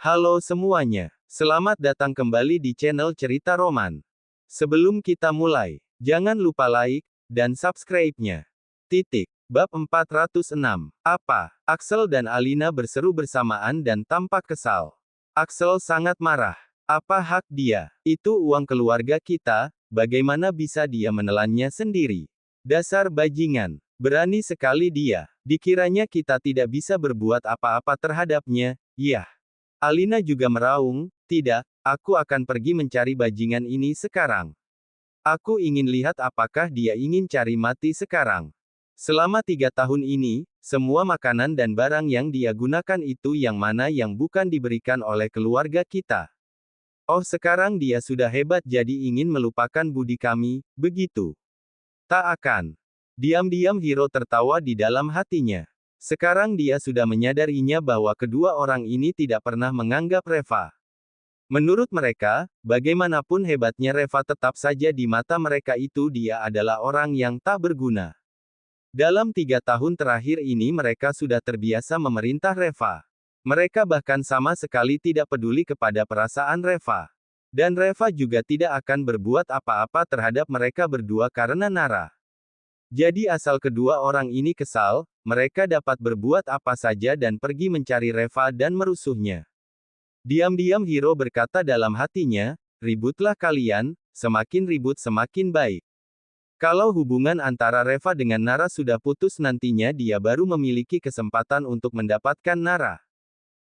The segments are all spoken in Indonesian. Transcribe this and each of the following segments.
Halo semuanya, selamat datang kembali di channel Cerita Roman. Sebelum kita mulai, jangan lupa like dan subscribe-nya. Bab 406. Apa? Axel dan Alina berseru bersamaan dan tampak kesal. Axel sangat marah. Apa hak dia? Itu uang keluarga kita, bagaimana bisa dia menelannya sendiri? Dasar bajingan. Berani sekali dia. Dikiranya kita tidak bisa berbuat apa-apa terhadapnya, yah. Alina juga meraung, tidak, aku akan pergi mencari bajingan ini sekarang. Aku ingin lihat apakah dia ingin cari mati sekarang. Selama 3 tahun ini, semua makanan dan barang yang dia gunakan itu yang mana yang bukan diberikan oleh keluarga kita. Oh sekarang dia sudah hebat jadi ingin melupakan budi kami, begitu. Tak akan. Diam-diam Hiro tertawa di dalam hatinya. Sekarang dia sudah menyadarinya bahwa kedua orang ini tidak pernah menganggap Reva. Menurut mereka, bagaimanapun hebatnya Reva tetap saja di mata mereka itu dia adalah orang yang tak berguna. Dalam 3 tahun terakhir ini mereka sudah terbiasa memerintah Reva. Mereka bahkan sama sekali tidak peduli kepada perasaan Reva. Dan Reva juga tidak akan berbuat apa-apa terhadap mereka berdua karena Nara. Jadi asal kedua orang ini kesal, mereka dapat berbuat apa saja dan pergi mencari Reva dan merusuhnya. Diam-diam Hiro berkata dalam hatinya, ributlah kalian, semakin ribut semakin baik. Kalau hubungan antara Reva dengan Nara sudah putus nantinya dia baru memiliki kesempatan untuk mendapatkan Nara.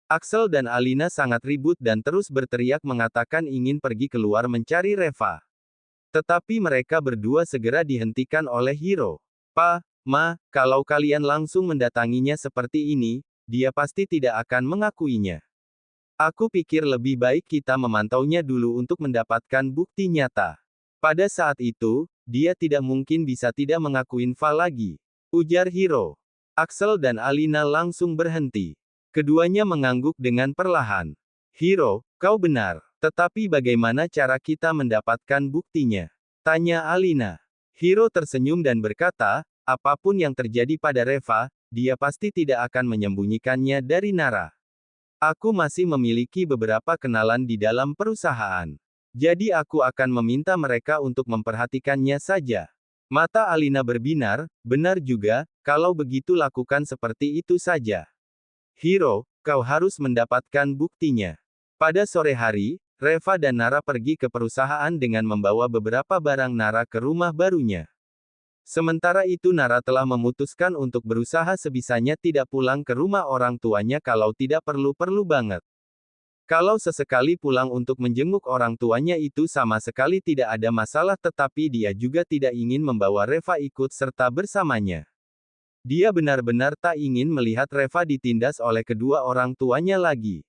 Axel dan Alina sangat ribut dan terus berteriak mengatakan ingin pergi keluar mencari Reva. Tetapi mereka berdua segera dihentikan oleh Hiro. Pa, Ma, kalau kalian langsung mendatanginya seperti ini, dia pasti tidak akan mengakuinya. Aku pikir lebih baik kita memantaunya dulu untuk mendapatkan bukti nyata. Pada saat itu, dia tidak mungkin bisa tidak mengakuin Val lagi. Ujar Hiro. Axel dan Alina langsung berhenti. Keduanya mengangguk dengan perlahan. Hiro, kau benar. Tetapi bagaimana cara kita mendapatkan buktinya? Tanya Alina. Hiro tersenyum dan berkata, apapun yang terjadi pada Reva, dia pasti tidak akan menyembunyikannya dari Nara. Aku masih memiliki beberapa kenalan di dalam perusahaan. Jadi aku akan meminta mereka untuk memperhatikannya saja. Mata Alina berbinar, benar juga, kalau begitu lakukan seperti itu saja. Hiro, kau harus mendapatkan buktinya. Pada sore hari, Reva dan Nara pergi ke perusahaan dengan membawa beberapa barang Nara ke rumah barunya. Sementara itu Nara telah memutuskan untuk berusaha sebisanya tidak pulang ke rumah orang tuanya kalau tidak perlu-perlu banget. Kalau sesekali pulang untuk menjenguk orang tuanya itu sama sekali tidak ada masalah tetapi dia juga tidak ingin membawa Reva ikut serta bersamanya. Dia benar-benar tak ingin melihat Reva ditindas oleh kedua orang tuanya lagi.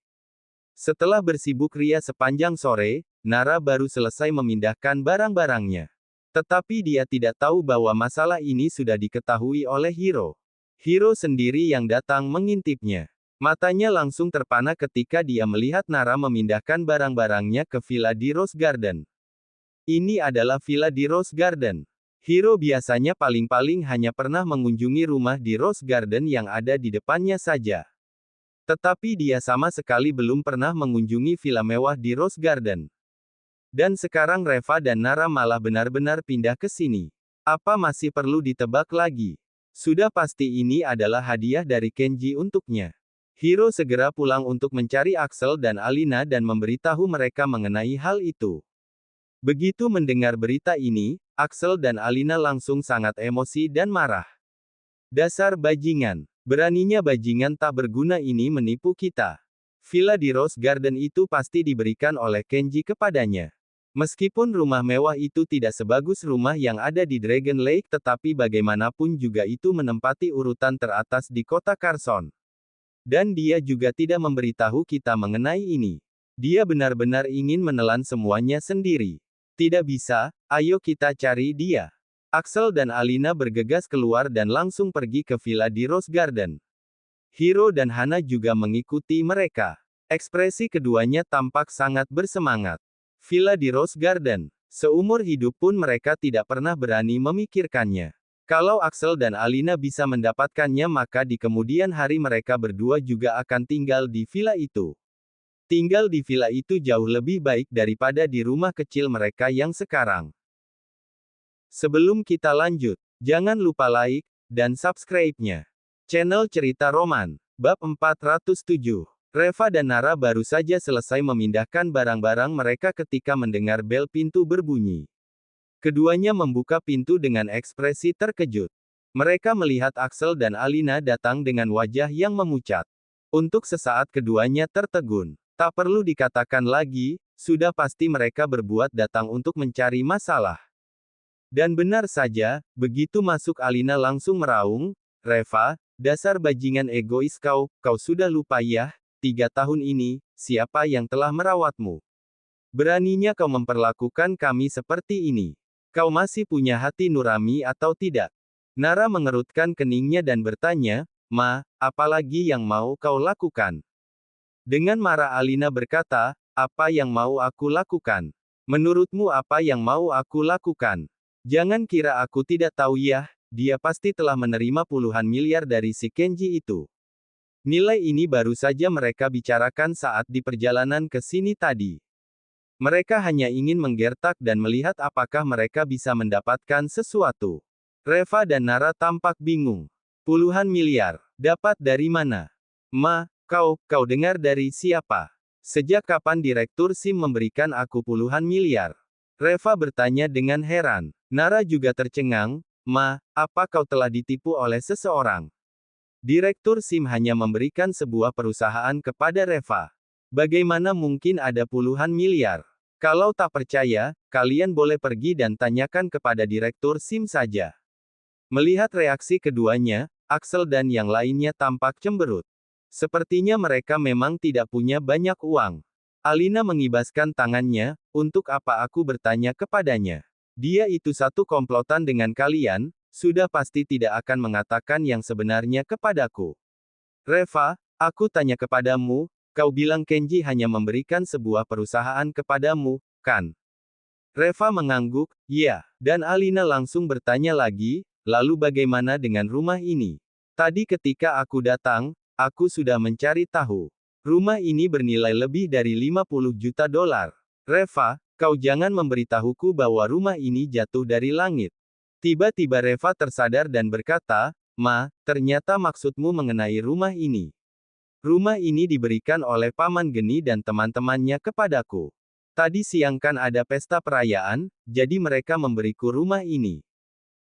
Setelah bersibuk ria sepanjang sore, Nara baru selesai memindahkan barang-barangnya. Tetapi dia tidak tahu bahwa masalah ini sudah diketahui oleh Hiro. Hiro sendiri yang datang mengintipnya. Matanya langsung terpana ketika dia melihat Nara memindahkan barang-barangnya ke villa di Rose Garden. Ini adalah villa di Rose Garden. Hiro biasanya paling-paling hanya pernah mengunjungi rumah di Rose Garden yang ada di depannya saja. Tetapi dia sama sekali belum pernah mengunjungi villa mewah di Rose Garden. Dan sekarang Reva dan Nara malah benar-benar pindah ke sini. Apa masih perlu ditebak lagi? Sudah pasti ini adalah hadiah dari Kenji untuknya. Hiro segera pulang untuk mencari Axel dan Alina dan memberitahu mereka mengenai hal itu. Begitu mendengar berita ini, Axel dan Alina langsung sangat emosi dan marah. Dasar bajingan. Beraninya bajingan tak berguna ini menipu kita. Villa di Rose Garden itu pasti diberikan oleh Kenji kepadanya. Meskipun rumah mewah itu tidak sebagus rumah yang ada di Dragon Lake tetapi bagaimanapun juga itu menempati urutan teratas di kota Carson. Dan dia juga tidak memberitahu kita mengenai ini. Dia benar-benar ingin menelan semuanya sendiri. Tidak bisa, ayo kita cari dia. Axel dan Alina bergegas keluar dan langsung pergi ke villa di Rose Garden. Hiro dan Hana juga mengikuti mereka. Ekspresi keduanya tampak sangat bersemangat. Villa di Rose Garden. Seumur hidup pun mereka tidak pernah berani memikirkannya. Kalau Axel dan Alina bisa mendapatkannya maka di kemudian hari mereka berdua juga akan tinggal di villa itu. Tinggal di villa itu jauh lebih baik daripada di rumah kecil mereka yang sekarang. Sebelum kita lanjut, jangan lupa like dan subscribe-nya. Channel Cerita Roman, Bab 407. Reva dan Nara baru saja selesai memindahkan barang-barang mereka ketika mendengar bel pintu berbunyi. Keduanya membuka pintu dengan ekspresi terkejut. Mereka melihat Axel dan Alina datang dengan wajah yang memucat. Untuk sesaat keduanya tertegun. Tak perlu dikatakan lagi, sudah pasti mereka berbuat datang untuk mencari masalah. Dan benar saja, begitu masuk Alina langsung meraung, "Reva, dasar bajingan egois kau sudah lupa ya, 3 tahun ini, siapa yang telah merawatmu? Beraninya kau memperlakukan kami seperti ini. Kau masih punya hati nurani atau tidak?" Nara mengerutkan keningnya dan bertanya, "Ma, apalagi yang mau kau lakukan?" Dengan marah Alina berkata, "Apa yang mau aku lakukan? Menurutmu apa yang mau aku lakukan? Jangan kira aku tidak tahu ya, dia pasti telah menerima puluhan miliar dari si Kenji itu. Nilai ini baru saja mereka bicarakan saat di perjalanan ke sini tadi. Mereka hanya ingin menggertak dan melihat apakah mereka bisa mendapatkan sesuatu." Reva dan Nara tampak bingung. "Puluhan miliar? Dapat dari mana? Ma, kau dengar dari siapa? Sejak kapan Direktur SIM memberikan aku puluhan miliar?" Reva bertanya dengan heran. Nara juga tercengang, "Ma, apa kau telah ditipu oleh seseorang? Direktur SIM hanya memberikan sebuah perusahaan kepada Reva. Bagaimana mungkin ada puluhan miliar? Kalau tak percaya, kalian boleh pergi dan tanyakan kepada Direktur SIM saja." Melihat reaksi keduanya, Axel dan yang lainnya tampak cemberut. Sepertinya mereka memang tidak punya banyak uang. Alina mengibaskan tangannya, "Untuk apa aku bertanya kepadanya? Dia itu satu komplotan dengan kalian, sudah pasti tidak akan mengatakan yang sebenarnya kepadaku." "Reva, aku tanya kepadamu, kau bilang Kenji hanya memberikan sebuah perusahaan kepadamu, kan?" Reva mengangguk, "Ya." Dan Alina langsung bertanya lagi, "Lalu bagaimana dengan rumah ini? Tadi ketika aku datang, aku sudah mencari tahu. Rumah ini bernilai lebih dari 50 juta dolar. Reva, kau jangan memberitahuku bahwa rumah ini jatuh dari langit." Tiba-tiba Reva tersadar dan berkata, "Ma, ternyata maksudmu mengenai rumah ini. Rumah ini diberikan oleh Paman Geni dan teman-temannya kepadaku. Tadi siang kan ada pesta perayaan, jadi mereka memberiku rumah ini."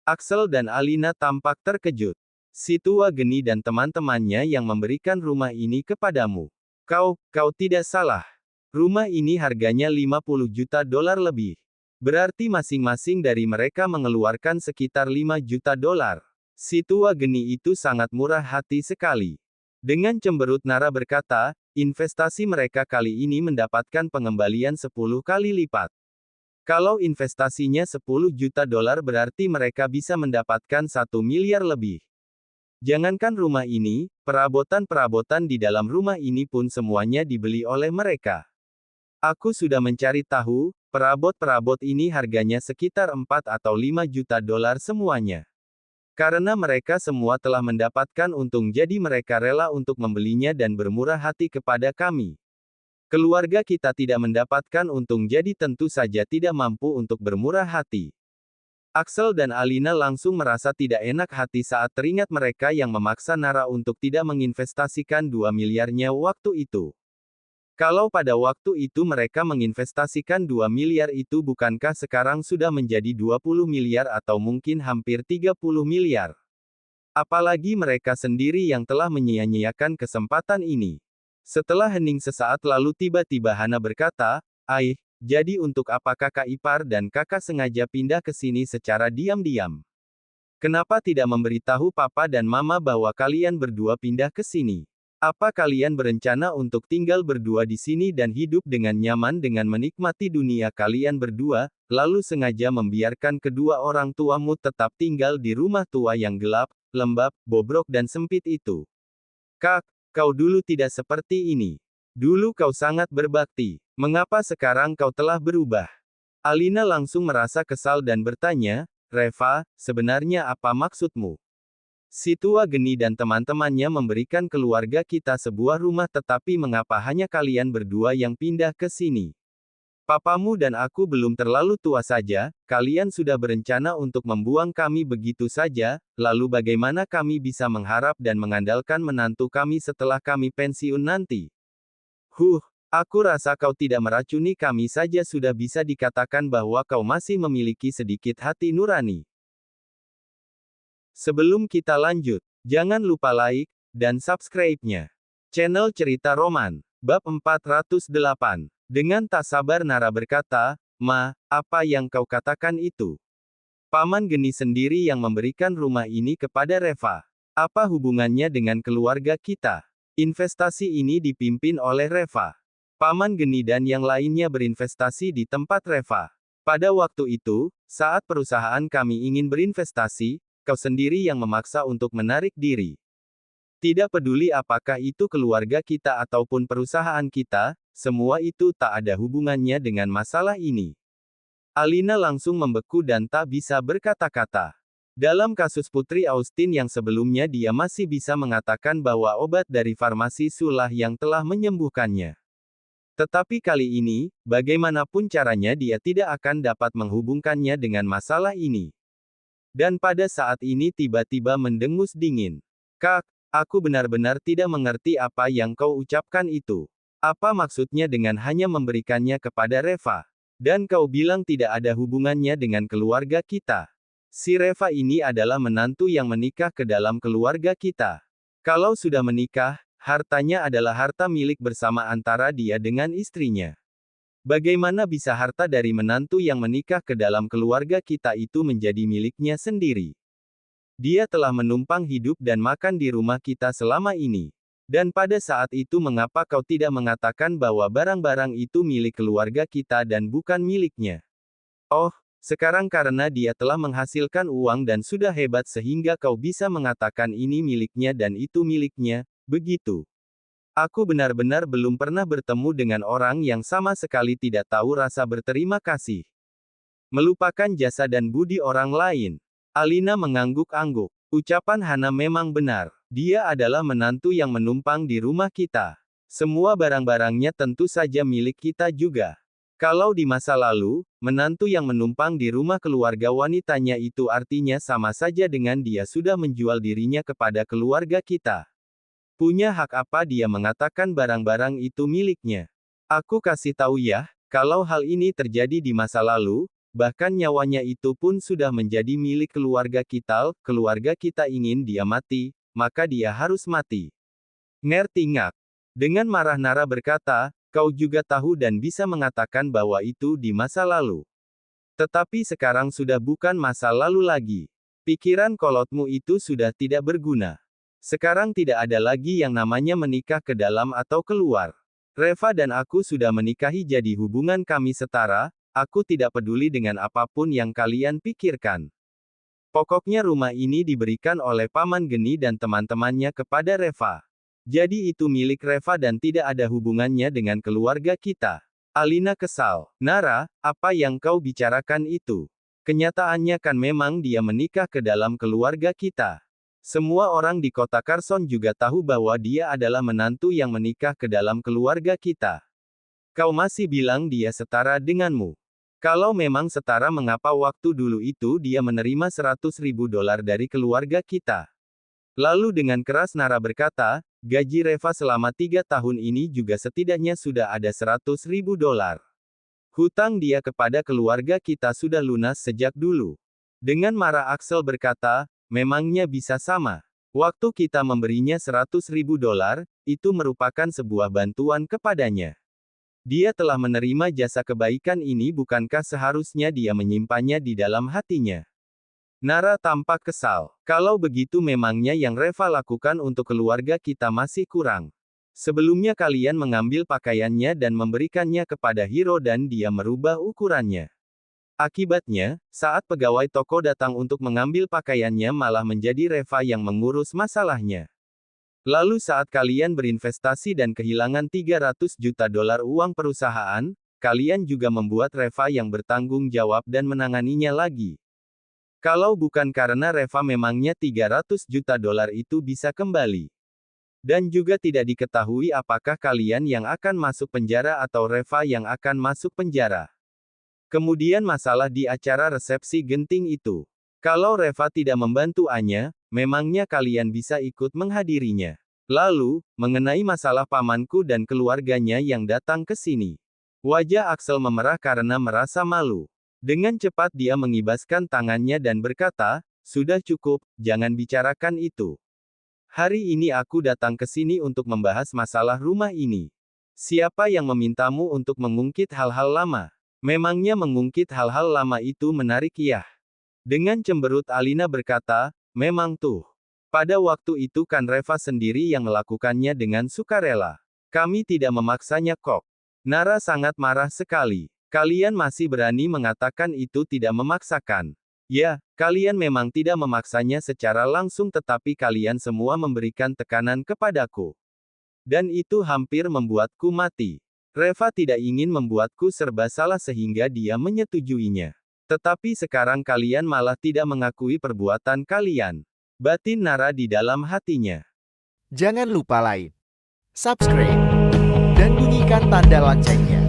Axel dan Alina tampak terkejut. "Si tua Geni dan teman-temannya yang memberikan rumah ini kepadamu. Kau tidak salah. Rumah ini harganya 50 juta dolar lebih. Berarti masing-masing dari mereka mengeluarkan sekitar 5 juta dolar. Si tua Geni itu sangat murah hati sekali." Dengan cemberut Nara berkata, "Investasi mereka kali ini mendapatkan pengembalian 10 kali lipat. Kalau investasinya 10 juta dolar berarti mereka bisa mendapatkan 1 miliar lebih. Jangankan rumah ini, perabotan-perabotan di dalam rumah ini pun semuanya dibeli oleh mereka. Aku sudah mencari tahu, perabot-perabot ini harganya sekitar 4 atau 5 juta dolar semuanya. Karena mereka semua telah mendapatkan untung jadi mereka rela untuk membelinya dan bermurah hati kepada kami. Keluarga kita tidak mendapatkan untung jadi tentu saja tidak mampu untuk bermurah hati." Axel dan Alina langsung merasa tidak enak hati saat teringat mereka yang memaksa Nara untuk tidak menginvestasikan 2 miliarnya waktu itu. Kalau pada waktu itu mereka menginvestasikan 2 miliar itu bukankah sekarang sudah menjadi 20 miliar atau mungkin hampir 30 miliar? Apalagi mereka sendiri yang telah menyia-nyiakan kesempatan ini. Setelah hening sesaat lalu tiba-tiba Hana berkata, jadi untuk apa kakak ipar dan kakak sengaja pindah ke sini secara diam-diam? Kenapa tidak memberitahu papa dan mama bahwa kalian berdua pindah ke sini? Apa kalian berencana untuk tinggal berdua di sini dan hidup dengan nyaman dengan menikmati dunia kalian berdua, lalu sengaja membiarkan kedua orang tuamu tetap tinggal di rumah tua yang gelap, lembab, bobrok dan sempit itu? Kak, kau dulu tidak seperti ini. Dulu kau sangat berbakti. Mengapa sekarang kau telah berubah?" Alina langsung merasa kesal dan bertanya, "Reva, sebenarnya apa maksudmu? Si tua geni dan teman-temannya memberikan keluarga kita sebuah rumah, tetapi mengapa hanya kalian berdua yang pindah ke sini? Papamu dan aku belum terlalu tua saja, kalian sudah berencana untuk membuang kami begitu saja, lalu bagaimana kami bisa mengharap dan mengandalkan menantu kami setelah kami pensiun nanti? Aku rasa kau tidak meracuni kami saja sudah bisa dikatakan bahwa kau masih memiliki sedikit hati nurani. Sebelum kita lanjut, jangan lupa like dan subscribe-nya. Channel Cerita Roman, bab 408. Dengan tak sabar Nara berkata, "Ma, apa yang kau katakan itu? Paman Geni sendiri yang memberikan rumah ini kepada Reva. Apa hubungannya dengan keluarga kita? Investasi ini dipimpin oleh Reva. Paman Geni dan yang lainnya berinvestasi di tempat Reva. Pada waktu itu, saat perusahaan kami ingin berinvestasi, kau sendiri yang memaksa untuk menarik diri. Tidak peduli apakah itu keluarga kita ataupun perusahaan kita, semua itu tak ada hubungannya dengan masalah ini." Alina langsung membeku dan tak bisa berkata-kata. Dalam kasus Putri Austin yang sebelumnya dia masih bisa mengatakan bahwa obat dari farmasi Sulah yang telah menyembuhkannya. Tetapi kali ini, bagaimanapun caranya dia tidak akan dapat menghubungkannya dengan masalah ini. Dan pada saat ini tiba-tiba mendengus dingin. "Kak, aku benar-benar tidak mengerti apa yang kau ucapkan itu. Apa maksudnya dengan hanya memberikannya kepada Reva? Dan kau bilang tidak ada hubungannya dengan keluarga kita. Si Reva ini adalah menantu yang menikah ke dalam keluarga kita. Kalau sudah menikah, hartanya adalah harta milik bersama antara dia dengan istrinya. Bagaimana bisa harta dari menantu yang menikah ke dalam keluarga kita itu menjadi miliknya sendiri? Dia telah menumpang hidup dan makan di rumah kita selama ini. Dan pada saat itu mengapa kau tidak mengatakan bahwa barang-barang itu milik keluarga kita dan bukan miliknya? Oh, sekarang karena dia telah menghasilkan uang dan sudah hebat sehingga kau bisa mengatakan ini miliknya dan itu miliknya, begitu? Aku benar-benar belum pernah bertemu dengan orang yang sama sekali tidak tahu rasa berterima kasih. Melupakan jasa dan budi orang lain." Alina mengangguk-angguk. Ucapan Hana memang benar. Dia adalah menantu yang menumpang di rumah kita. Semua barang-barangnya tentu saja milik kita juga. Kalau di masa lalu, menantu yang menumpang di rumah keluarga wanitanya itu artinya sama saja dengan dia sudah menjual dirinya kepada keluarga kita. Punya hak apa dia mengatakan barang-barang itu miliknya? Aku kasih tahu ya, kalau hal ini terjadi di masa lalu, bahkan nyawanya itu pun sudah menjadi milik keluarga kita ingin dia mati, maka dia harus mati. Ngerti-ngak. Dengan marah Nara berkata, "Kau juga tahu dan bisa mengatakan bahwa itu di masa lalu. Tetapi sekarang sudah bukan masa lalu lagi. Pikiran kolotmu itu sudah tidak berguna. Sekarang tidak ada lagi yang namanya menikah ke dalam atau keluar. Reva dan aku sudah menikahi jadi hubungan kami setara, aku tidak peduli dengan apapun yang kalian pikirkan. Pokoknya rumah ini diberikan oleh Paman Geni dan teman-temannya kepada Reva. Jadi itu milik Reva dan tidak ada hubungannya dengan keluarga kita." Alina kesal. "Nara, apa yang kau bicarakan itu? Kenyataannya kan memang dia menikah ke dalam keluarga kita. Semua orang di kota Carson juga tahu bahwa dia adalah menantu yang menikah ke dalam keluarga kita. Kau masih bilang dia setara denganmu. Kalau memang setara mengapa waktu dulu itu dia menerima $100.000 dari keluarga kita?" Lalu dengan keras Nara berkata, "Gaji Reva selama 3 tahun ini juga setidaknya sudah ada $100.000. Hutang dia kepada keluarga kita sudah lunas sejak dulu." Dengan marah Axel berkata, "Memangnya bisa sama? Waktu kita memberinya $100.000, itu merupakan sebuah bantuan kepadanya. Dia telah menerima jasa kebaikan ini, bukankah seharusnya dia menyimpannya di dalam hatinya?" Nara tampak kesal. "Kalau begitu memangnya yang Reva lakukan untuk keluarga kita masih kurang? Sebelumnya kalian mengambil pakaiannya dan memberikannya kepada Hiro dan dia merubah ukurannya. Akibatnya, saat pegawai toko datang untuk mengambil pakaiannya malah menjadi Reva yang mengurus masalahnya. Lalu saat kalian berinvestasi dan kehilangan $300 juta uang perusahaan, kalian juga membuat Reva yang bertanggung jawab dan menanganinya lagi. Kalau bukan karena Reva memangnya 300 juta dolar itu bisa kembali. Dan juga tidak diketahui apakah kalian yang akan masuk penjara atau Reva yang akan masuk penjara. Kemudian masalah di acara resepsi genting itu. Kalau Reva tidak membantu Anya, memangnya kalian bisa ikut menghadirinya. Lalu, mengenai masalah pamanku dan keluarganya yang datang ke sini. Wajah Axel memerah karena merasa malu. Dengan cepat dia mengibaskan tangannya dan berkata, "Sudah cukup, jangan bicarakan itu. Hari ini aku datang ke sini untuk membahas masalah rumah ini. Siapa yang memintamu untuk mengungkit hal-hal lama? Memangnya mengungkit hal-hal lama itu menarik ya?" Dengan cemberut Alina berkata, "Memang tuh. Pada waktu itu kan Reva sendiri yang melakukannya dengan sukarela. Kami tidak memaksanya kok." Nara sangat marah sekali. "Kalian masih berani mengatakan itu tidak memaksakan. Ya, kalian memang tidak memaksanya secara langsung tetapi kalian semua memberikan tekanan kepadaku. Dan itu hampir membuatku mati. Reva tidak ingin membuatku serba salah sehingga dia menyetujuinya. Tetapi sekarang kalian malah tidak mengakui perbuatan kalian." Batin Nara di dalam hatinya. Jangan lupa like, subscribe, dan bunyikan tanda loncengnya.